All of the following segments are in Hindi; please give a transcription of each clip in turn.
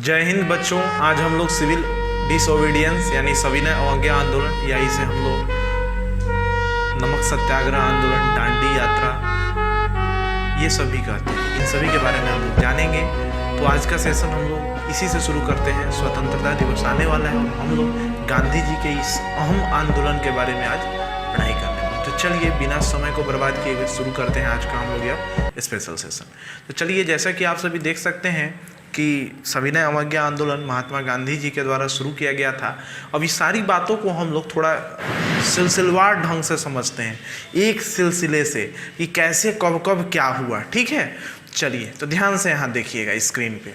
जय हिंद बच्चों। आज हम लोग सिविल डिसोबीडियंस यानी सविनय अवज्ञा आंदोलन या इसे हम लोग नमक सत्याग्रह आंदोलन, दांडी यात्रा, ये सभी कहते हैं। इन सभी के बारे में हम लोग जानेंगे। तो आज का सेशन हम लोग इसी से शुरू करते हैं। स्वतंत्रता दिवस आने वाला है और हम लोग गांधी जी के इस अहम आंदोलन के बारे में आज पढ़ाई करने वाले। तो चलिए बिना समय को बर्बाद किए हुए शुरू करते हैं आज का हम लोग यह स्पेशल सेशन। तो चलिए, जैसा कि आप सभी देख सकते हैं कि सविनय अवज्ञा आंदोलन महात्मा गांधी जी के द्वारा शुरू किया गया था। अब इस सारी बातों को हम लोग थोड़ा सिलसिलेवार ढंग से समझते हैं, एक सिलसिले से, कि कैसे कब कब क्या हुआ। ठीक है, चलिए तो ध्यान से यहाँ देखिएगा स्क्रीन पे।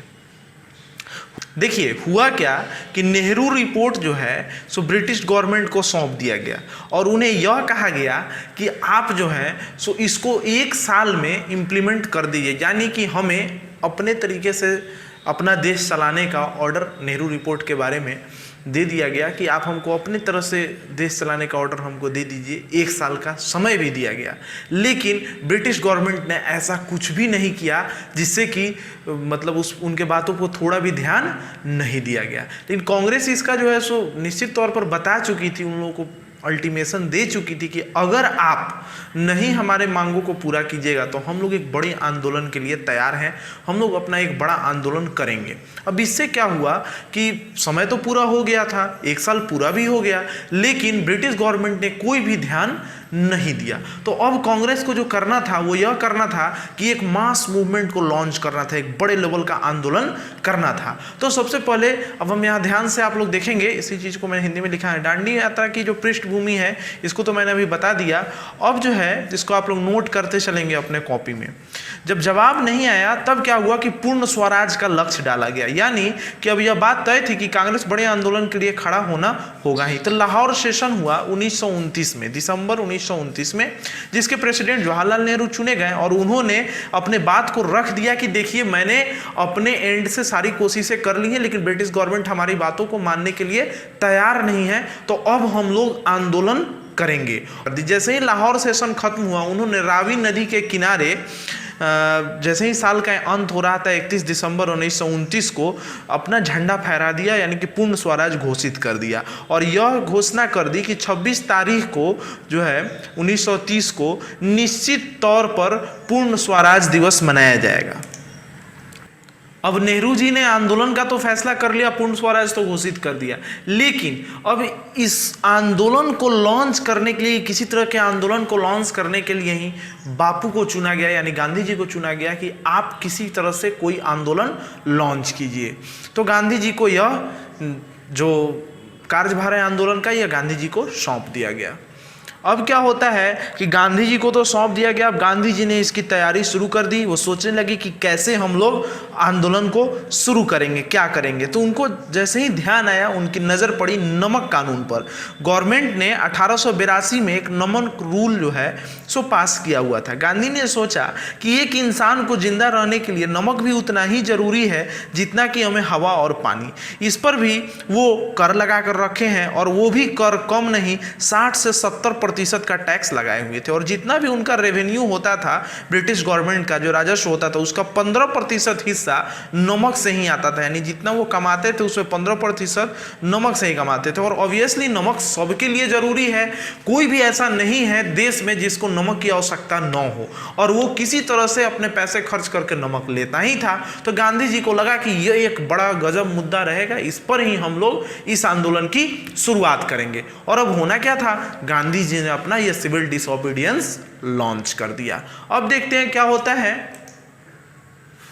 देखिए हुआ क्या कि नेहरू रिपोर्ट जो है सो ब्रिटिश गवर्नमेंट को सौंप दिया गया और उन्हें यह कहा गया कि आप जो है सो इसको 1 साल में इम्प्लीमेंट कर दीजिए, यानी कि हमें अपने तरीके से अपना देश चलाने का ऑर्डर नेहरू रिपोर्ट के बारे में दे दिया गया कि आप हमको अपने तरह से देश चलाने का ऑर्डर हमको दे दीजिए। 1 साल का समय भी दिया गया, लेकिन ब्रिटिश गवर्नमेंट ने ऐसा कुछ भी नहीं किया जिससे कि मतलब उनके बातों को थोड़ा भी ध्यान नहीं दिया गया। लेकिन कांग्रेस इसका जो है सो निश्चित तौर पर बता चुकी थी, उन लोगों को अल्टीमेशन दे चुकी थी कि अगर आप नहीं हमारे मांगों को पूरा कीजिएगा तो हम लोग एक बड़े आंदोलन के लिए तैयार हैं, हम लोग अपना एक बड़ा आंदोलन करेंगे। अब इससे क्या हुआ कि समय तो पूरा हो गया था, 1 साल पूरा भी हो गया, लेकिन ब्रिटिश गवर्नमेंट ने कोई भी ध्यान नहीं दिया। तो अब कांग्रेस को जो करना था वो यह करना था कि एक मास मूवमेंट को लॉन्च करना था, एक बड़े लेवल का आंदोलन करना था। तो सबसे पहले अब हम यहाँ ध्यान से आप लोग देखेंगे, इसी चीज़ को मैंने हिंदी में लिखा है। दांडी यात्रा की जो पृष्ठभूमि है इसको तो मैंने अभी बता दिया। अब जो है इसको आप लोग नोट करते चलेंगे अपने कॉपी में। जब जवाब नहीं आया तब क्या हुआ कि पूर्ण स्वराज का लक्ष्य डाला गया, यानी कि अब यह बात तय थी कि कांग्रेस बड़े आंदोलन के लिए खड़ा होना होगा ही। तो लाहौर सेशन हुआ 1929 में, दिसंबर 1929 में, जिसके प्रेसिडेंट जवाहरलाल नेहरू चुने गए और उन्होंने अपने बात को रख दिया कि देखिए मैंने अपने एंड से सारी कोशिशें कर ली हैं, लेकिन ब्रिटिश गवर्नमेंट हमारी बातों को मानने के लिए तैयार नहीं है, तो अब हम लोग आंदोलन करेंगे। जैसे ही लाहौर सेशन खत्म हुआ, उन्होंने रावी नदी के किनारे जैसे ही साल का अंत हो रहा था 31 दिसंबर 1929 को अपना झंडा फहरा दिया, यानी कि पूर्ण स्वराज घोषित कर दिया। और यह घोषणा कर दी कि 26 तारीख को जो है 1930 को निश्चित तौर पर पूर्ण स्वराज दिवस मनाया जाएगा। अब नेहरू जी ने आंदोलन का तो फैसला कर लिया, पूर्ण स्वराज तो घोषित कर दिया, लेकिन अब इस आंदोलन को लॉन्च करने के लिए, किसी तरह के आंदोलन को लॉन्च करने के लिए ही बापू को चुना गया, यानी गांधी जी को चुना गया कि आप किसी तरह से कोई आंदोलन लॉन्च कीजिए। तो गांधी जी को यह जो कार्यभार है आंदोलन का, यह गांधी जी को सौंप दिया गया। अब क्या होता है कि गांधी जी को तो सौंप दिया गया, अब गांधी जी ने इसकी तैयारी शुरू कर दी। वो सोचने लगे कि कैसे हम लोग आंदोलन को शुरू करेंगे, क्या करेंगे। तो उनको जैसे ही ध्यान आया, उनकी नज़र पड़ी नमक कानून पर। गवर्नमेंट ने 1882 में एक नमक रूल जो है सो पास किया हुआ था। गांधी ने सोचा कि एक इंसान को जिंदा रहने के लिए नमक भी उतना ही जरूरी है जितना कि हमें हवा और पानी। इस पर भी वो कर लगा कर रखे हैं, और वो भी कर कम नहीं, 60 से 70% का टैक्स लगाए हुए थे। और जितना भी उनका रेवेन्यू होता था, ब्रिटिश गवर्नमेंट का जो राजस्व होता था, उसका 15% हिस्सा नमक से ही आता था। यानी जितना वो कमाते थे उसमें 15% नमक से ही कमाते थे। और ऑब्वियसली नमक सबके लिए जरूरी है, कोई भी ऐसा नहीं है देश में जिसको नमक की आवश्यकता न हो, और वो किसी तरह से अपने पैसे खर्च करके नमक लेता ही था। तो गांधी जी को लगा कि यह एक बड़ा गजब मुद्दा रहेगा, इस पर ही हम लोग इस आंदोलन की शुरुआत करेंगे। और अब होना क्या था, गांधी जी ने अपना यह सिविल डिसोबीडियंस लॉन्च कर दिया। अब देखते हैं क्या होता है।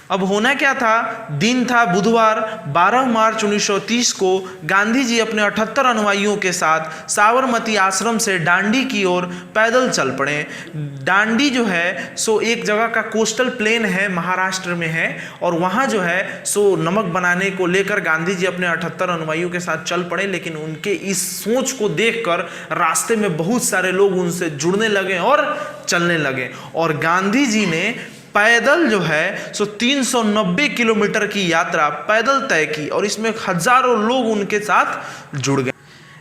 अब होना क्या था, दिन था बुधवार 12 मार्च 1930 को गांधी जी अपने 78 अनुयायियों के साथ साबरमती आश्रम से दांडी की ओर पैदल चल पड़े। दांडी जो है सो एक जगह का कोस्टल प्लेन है, महाराष्ट्र में है, और वहाँ जो है सो नमक बनाने को लेकर गांधी जी अपने 78 अनुयायियों के साथ चल पड़े। लेकिन उनके इस सोच को देखकर रास्ते में बहुत सारे लोग उनसे जुड़ने लगे और चलने लगे, और गांधी जी ने पैदल जो है सो 390 किलोमीटर की यात्रा पैदल तय की, और इसमें हजारों लोग उनके साथ जुड़ गए।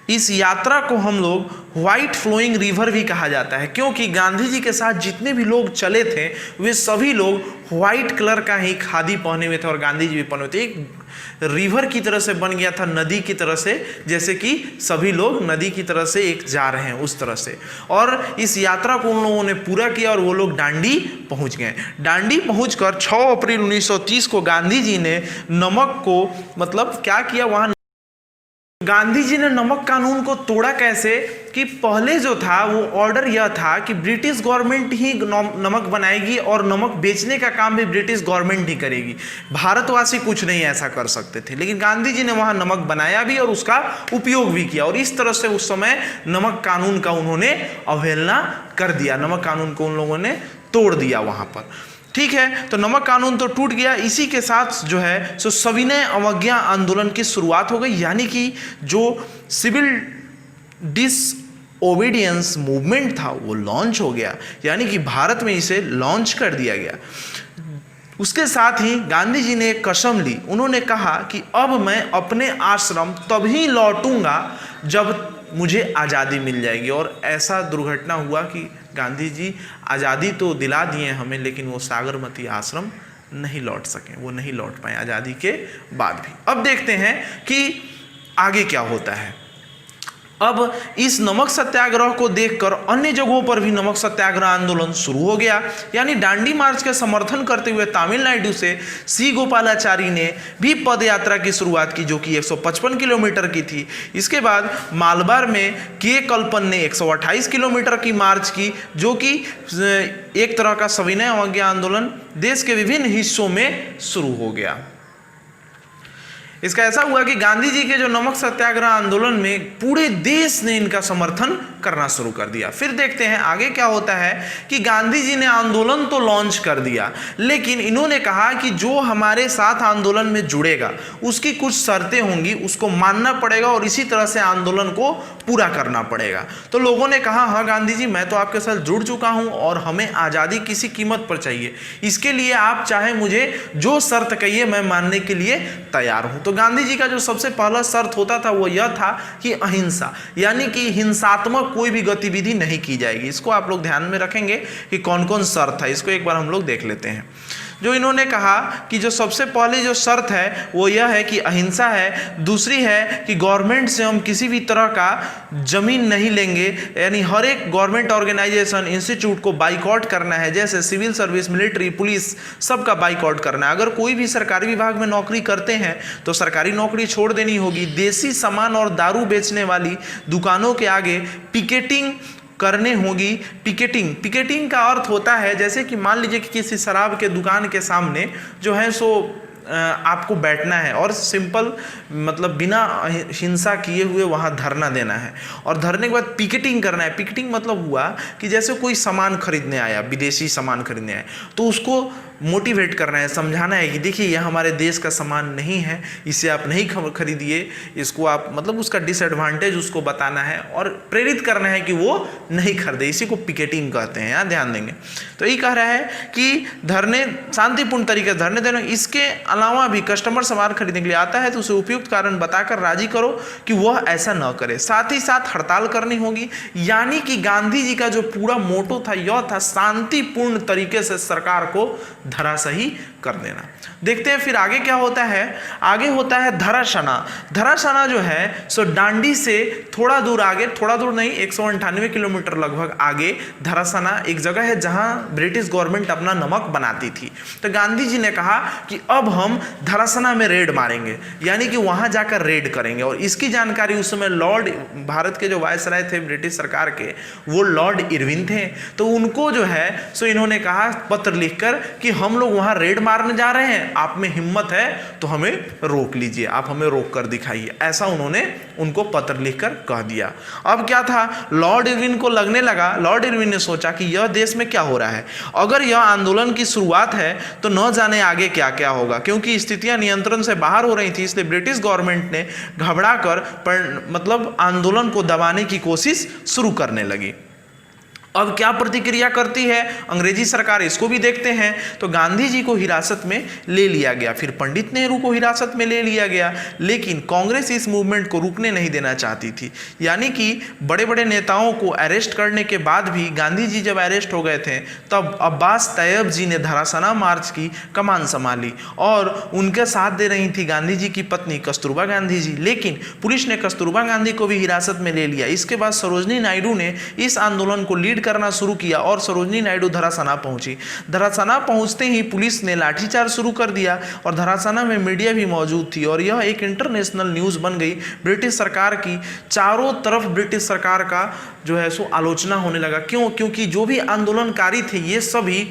इस यात्रा को हम लोग व्हाइट फ्लोइंग रिवर भी कहा जाता है, क्योंकि गांधी जी के साथ जितने भी लोग चले थे वे सभी लोग व्हाइट कलर का ही खादी पहने हुए थे और गांधी जी भी पहने हुए थे। एक रिवर की तरह से बन गया था, नदी की तरह से, जैसे कि सभी लोग नदी की तरह से एक जा रहे हैं उस तरह से। और इस यात्रा को उन लोगों ने पूरा किया और वो लोग डांडी पहुंच गए। डांडी पहुंचकर 6 अप्रैल 1930 को गांधी जी ने नमक को मतलब क्या किया, वहां गांधी जी ने नमक कानून को तोड़ा। कैसे कि पहले जो था वो ऑर्डर यह था कि ब्रिटिश गवर्नमेंट ही नमक बनाएगी और नमक बेचने का काम भी ब्रिटिश गवर्नमेंट ही करेगी, भारतवासी कुछ नहीं ऐसा कर सकते थे। लेकिन गांधी जी ने वहां नमक बनाया भी और उसका उपयोग भी किया, और इस तरह से उस समय नमक कानून का उन्होंने अवहेलना कर दिया, नमक कानून को उन लोगों ने तोड़ दिया वहां पर। ठीक है, तो नमक कानून तो टूट गया। इसी के साथ जो है सो सविनय अवज्ञा आंदोलन की शुरुआत हो गई, यानी कि जो सिविल डिसओबीडियंस मूवमेंट था वो लॉन्च हो गया, यानी कि भारत में इसे लॉन्च कर दिया गया। उसके साथ ही गांधी जी ने एक कसम ली, उन्होंने कहा कि अब मैं अपने आश्रम तभी लौटूंगा जब मुझे आज़ादी मिल जाएगी। और ऐसा दुर्घटना हुआ कि गांधी जी आज़ादी तो दिला दिए हमें, लेकिन वो साबरमती आश्रम नहीं लौट सके, वो नहीं लौट पाए आज़ादी के बाद भी। अब देखते हैं कि आगे क्या होता है। अब इस नमक सत्याग्रह को देखकर अन्य जगहों पर भी नमक सत्याग्रह आंदोलन शुरू हो गया, यानी दांडी मार्च का समर्थन करते हुए तमिलनाडु से सी गोपालाचारी ने भी पद यात्रा की शुरुआत की, जो कि 155 किलोमीटर की थी। इसके बाद मालबार में के कल्पन ने 128 किलोमीटर की मार्च की, जो कि एक तरह का सविनय अवज्ञा आंदोलन देश के विभिन्न हिस्सों में शुरू हो गया। इसका ऐसा हुआ कि गांधी जी के जो नमक सत्याग्रह आंदोलन में पूरे देश ने इनका समर्थन करना शुरू कर दिया। फिर देखते हैं आगे क्या होता है कि गांधी जी ने आंदोलन तो लॉन्च कर दिया, लेकिन इन्होंने कहा कि जो हमारे साथ आंदोलन में जुड़ेगा उसकी कुछ शर्तें होंगी, उसको मानना पड़ेगा और इसी तरह से आंदोलन को पूरा करना पड़ेगा। तो लोगों ने कहा, हाँ गांधी जी, मैं तो आपके साथ जुड़ चुका हूं और हमें आज़ादी किसी कीमत पर चाहिए, इसके लिए आप चाहे मुझे जो शर्त कहिए मैं मानने के लिए तैयार हूं। तो गांधी जी का जो सबसे पहला शर्त होता था वो यह था कि अहिंसा, यानी कि हिंसात्मक कोई भी गतिविधि नहीं की जाएगी। इसको आप लोग ध्यान में रखेंगे कि कौन कौन शर्त है, इसको एक बार हम लोग देख लेते हैं। जो इन्होंने कहा कि जो सबसे पहले जो शर्त है वो यह है कि अहिंसा है। दूसरी है कि गवर्नमेंट से हम किसी भी तरह का जमीन नहीं लेंगे, यानी हर एक गवर्नमेंट ऑर्गेनाइजेशन इंस्टीट्यूट को बाइकआउट करना है, जैसे सिविल सर्विस, मिलिट्री, पुलिस, सबका बाइकआउट करना है। अगर कोई भी सरकारी विभाग में नौकरी करते हैं तो सरकारी नौकरी छोड़ देनी होगी। देसी सामान और दारू बेचने वाली दुकानों के आगे पिकेटिंग करने होगी। पिकेटिंग का अर्थ होता है जैसे कि मान लीजिए कि किसी शराब के दुकान के सामने जो है सो आपको बैठना है और सिंपल मतलब बिना हिंसा किए हुए वहाँ धरना देना है, और धरने के बाद पिकेटिंग करना है। पिकेटिंग मतलब हुआ कि जैसे कोई सामान खरीदने आया, विदेशी सामान खरीदने आया, तो उसको मोटिवेट करना है, समझाना है कि देखिए यह हमारे देश का सामान नहीं है, इसे आप नहीं खरीदिए, इसको आप मतलब उसका डिसएडवांटेज उसको बताना है और प्रेरित करना है कि वो नहीं खरीदे। इसी को पिकेटिंग कहते हैं, यहाँ ध्यान देंगे। तो यही कह रहा है कि धरने शांतिपूर्ण तरीके से धरने देना। इसके अलावा भी कस्टमर सामान खरीदने के लिए आता है तो उसे उपयुक्त कारण बताकर राजी करो कि वह ऐसा न करे। साथ ही साथ हड़ताल करनी होगी, यानी कि गांधी जी का जो पूरा मोटो था यह था शांतिपूर्ण तरीके से सरकार को धराशायी कर देना। देखते हैं फिर आगे क्या होता है। आगे होता है धराशाना। धराशाना जो है सो डांडी से थोड़ा दूर आगे, थोड़ा दूर नहीं, 198 किलोमीटर लगभग आगे धराशाना एक जगह है जहां ब्रिटिश गवर्नमेंट अपना नमक बनाती थी। तो गांधी जी ने कहा कि अब हम धराशाना में रेड मारेंगे, यानी कि वहां जाकर रेड करेंगे। और इसकी जानकारी उस समय लॉर्ड, भारत के जो वायसराय थे ब्रिटिश सरकार के, वो लॉर्ड इरविन थे। तो उनको जो है सो इन्होंने कहा पत्र लिखकर कि हम लोग वहां रेड मारने जा रहे हैं, आप में हिम्मत है तो हमें रोक लीजिए, आप हमें रोक कर दिखाइए। ऐसा उन्होंने उनको पत्र लिखकर कह दिया। अब क्या था, लॉर्ड इरविन को लगने लगा, लॉर्ड इरविन ने सोचा कि यह देश में क्या हो रहा है, अगर यह आंदोलन की शुरुआत है तो न जाने आगे क्या क्या होगा, क्योंकि स्थितियां नियंत्रण से बाहर हो रही थी। इसलिए ब्रिटिश गवर्नमेंट ने घबराकर मतलब आंदोलन को दबाने की कोशिश शुरू करने लगी। अब क्या प्रतिक्रिया करती है अंग्रेजी सरकार, इसको भी देखते हैं। तो गांधी जी को हिरासत में ले लिया गया, फिर पंडित नेहरू को हिरासत में ले लिया गया, लेकिन कांग्रेस इस मूवमेंट को रुकने नहीं देना चाहती थी। यानी कि बड़े बड़े नेताओं को अरेस्ट करने के बाद भी गांधी जी जब अरेस्ट हो गए थे तब अब्बास तैयब जी ने धरासना मार्च की कमान संभाली और उनके साथ दे रही थी गांधी जी की पत्नी कस्तूरबा गांधी जी, लेकिन पुलिस ने कस्तूरबा गांधी को भी हिरासत में ले लिया। इसके बाद सरोजनी नायडू ने इस आंदोलन को लीड करना शुरू किया और सरोजनी नायडू धरासना पहुंची। धरासना पहुंचते ही पुलिस ने लाठीचार्ज शुरू कर दिया और धरासना में मीडिया भी मौजूद थी और यह एक इंटरनेशनल न्यूज़ बन गई। ब्रिटिश सरकार की चारों तरफ ब्रिटिश सरकार का जो है सो आलोचना होने लगा। क्यों? क्योंकि जो भी आंदोलनकारी थे ये सभी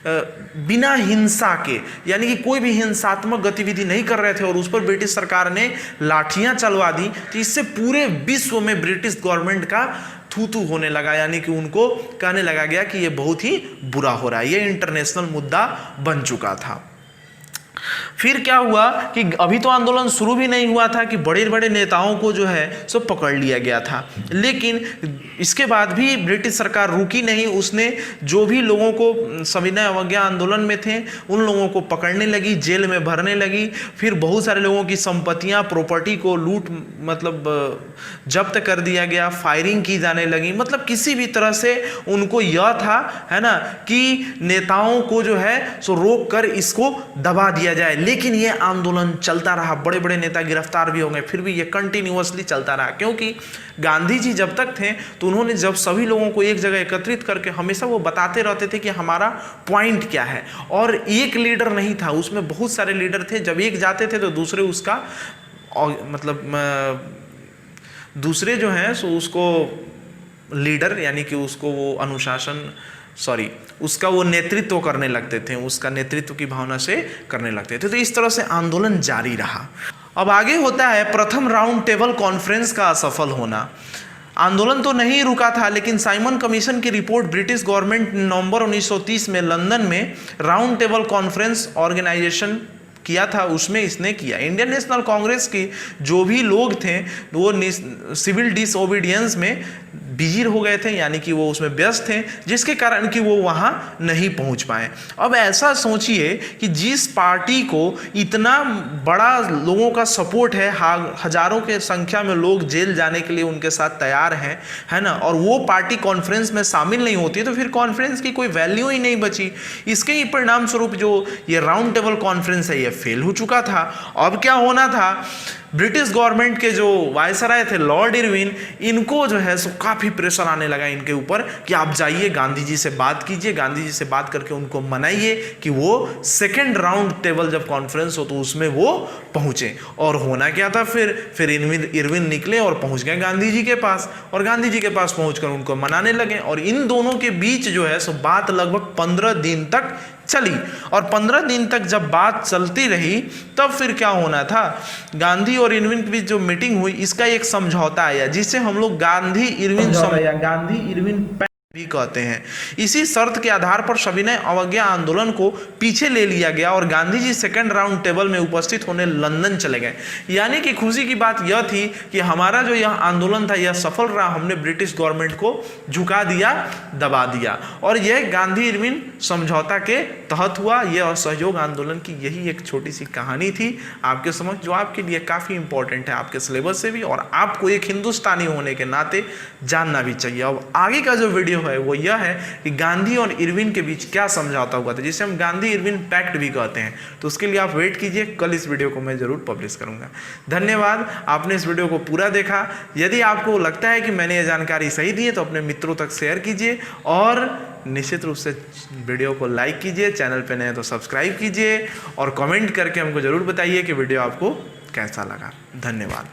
बिना हिंसा के, यानी कि कोई भी हिंसात्मक गतिविधि नहीं कर रहे थे और उस पर ब्रिटिश सरकार ने लाठियां चलवा दी। तो इससे पूरे विश्व में ब्रिटिश गवर्नमेंट का थू थू होने लगा, यानी कि उनको कहने लगा गया कि ये बहुत ही बुरा हो रहा है। ये इंटरनेशनल मुद्दा बन चुका था। फिर क्या हुआ कि अभी तो आंदोलन शुरू भी नहीं हुआ था कि बड़े बड़े नेताओं को जो है सो पकड़ लिया गया था, लेकिन इसके बाद भी ब्रिटिश सरकार रुकी नहीं। उसने जो भी लोगों को सविनय अवज्ञा आंदोलन में थे उन लोगों को पकड़ने लगी, जेल में भरने लगी। फिर बहुत सारे लोगों की संपत्तियां, प्रॉपर्टी को लूट जब्त कर दिया गया, फायरिंग की जाने लगी। मतलब किसी भी तरह से उनको यह था, है ना, कि नेताओं को जो है सो रोक कर इसको दबा दिया जाए। लेकिन ये आंदोलन चलता रहा, बड़े बड़े नेता गिरफ्तार भी हो गए, फिर भी ये कंटिन्यूअसली चलता रहा। क्योंकि गांधी जी जब तक थे तो उन्होंने जब सभी लोगों को एक जगह एकत्रित करके हमेशा वो बताते रहते थे कि हमारा पॉइंट क्या है। और एक लीडर नहीं था, उसमें बहुत सारे लीडर थे। जब एक जाते थे तो दूसरे उसका दूसरे जो हैं सो उसको लीडर, यानी कि उसको वो उसका वो नेतृत्व करने लगते थे, उसका नेतृत्व की भावना से करने लगते थे। तो इस तरह से आंदोलन जारी रहा। अब आगे होता है प्रथम राउंड टेबल कॉन्फ्रेंस का असफल होना। आंदोलन तो नहीं रुका था, लेकिन साइमन कमीशन की रिपोर्ट ब्रिटिश गवर्नमेंट नवंबर 1930 में लंदन में राउंड टेबल कॉन्फ्रेंस ऑर्गेनाइजेशन किया था, उसमें इसने किया। इंडियन नेशनल कांग्रेस के जो भी लोग थे वो सिविल डिसओबीडियंस में बिजी हो गए थे, यानी कि वो उसमें व्यस्त थे, जिसके कारण कि वो वहाँ नहीं पहुँच पाए। अब ऐसा सोचिए कि जिस पार्टी को इतना बड़ा लोगों का सपोर्ट है, हजारों के संख्या में लोग जेल जाने के लिए उनके साथ तैयार हैं, है ना, और वो पार्टी कॉन्फ्रेंस में शामिल नहीं होती, तो फिर कॉन्फ्रेंस की कोई वैल्यू ही नहीं बची। इसके ही परिणाम स्वरूप जो ये राउंड टेबल कॉन्फ्रेंस है ये फेल हो चुका था। अब क्या होना था, ब्रिटिश गवर्नमेंट के जो वायसराय थे लॉर्ड इरविन, इनको जो है सो काफ़ी प्रेशर आने लगा इनके ऊपर कि आप जाइए गांधी जी से बात कीजिए, गांधी जी से बात करके उनको मनाइए कि वो सेकेंड राउंड टेबल जब कॉन्फ्रेंस हो तो उसमें वो पहुँचे। और होना क्या था, फिर इरविन निकले और पहुँच गए गांधी जी के पास, और गांधी जी के पास पहुँच उनको मनाने लगे। और इन दोनों के बीच जो है सो बात लगभग 15 दिन तक चली, और 15 दिन तक जब बात चलती रही तब फिर क्या होना था, गांधी और इरविन के बीच जो मीटिंग हुई इसका एक समझौता आया, जिसे हम लोग गांधी इरविन भी कहते हैं। इसी शर्त के आधार पर सविनय अवज्ञा आंदोलन को पीछे ले लिया गया और Gandhi ji second round table में उपस्थित होने लंदन चले गए। यानी कि खुशी की बात यह थी कि हमारा जो यह आंदोलन था यह सफल रहा, हमने ब्रिटिश गवर्नमेंट को झुका दिया, दबा दिया। और यह गांधी इरविन समझौता के तहत हुआ। यह असहयोग आंदोलन की यही एक छोटी सी कहानी थी आपके समक्ष, जो आपके लिए काफ़ी इंपॉर्टेंट है, आपके सिलेबस से भी, और आपको एक हिंदुस्तानी होने के नाते जानना भी चाहिए। अब आगे का जो वीडियो है वो यह है कि गांधी और इरविन के बीच क्या समझौता हुआ था, जिसे हम गांधी इरविन पैक्ट भी कहते हैं। तो उसके लिए आप वेट कीजिए, कल इस वीडियो को मैं जरूर पब्लिश करूंगा। धन्यवाद, आपने इस वीडियो को पूरा देखा। यदि आपको लगता है कि मैंने ये जानकारी सही दी है तो अपने मित्रों तक शेयर कीजिए और निश्चित रूप से वीडियो को लाइक कीजिए, चैनल पे नए तो सब्सक्राइब कीजिए और कमेंट करके हमको जरूर बताइए कि वीडियो आपको कैसा लगा। धन्यवाद।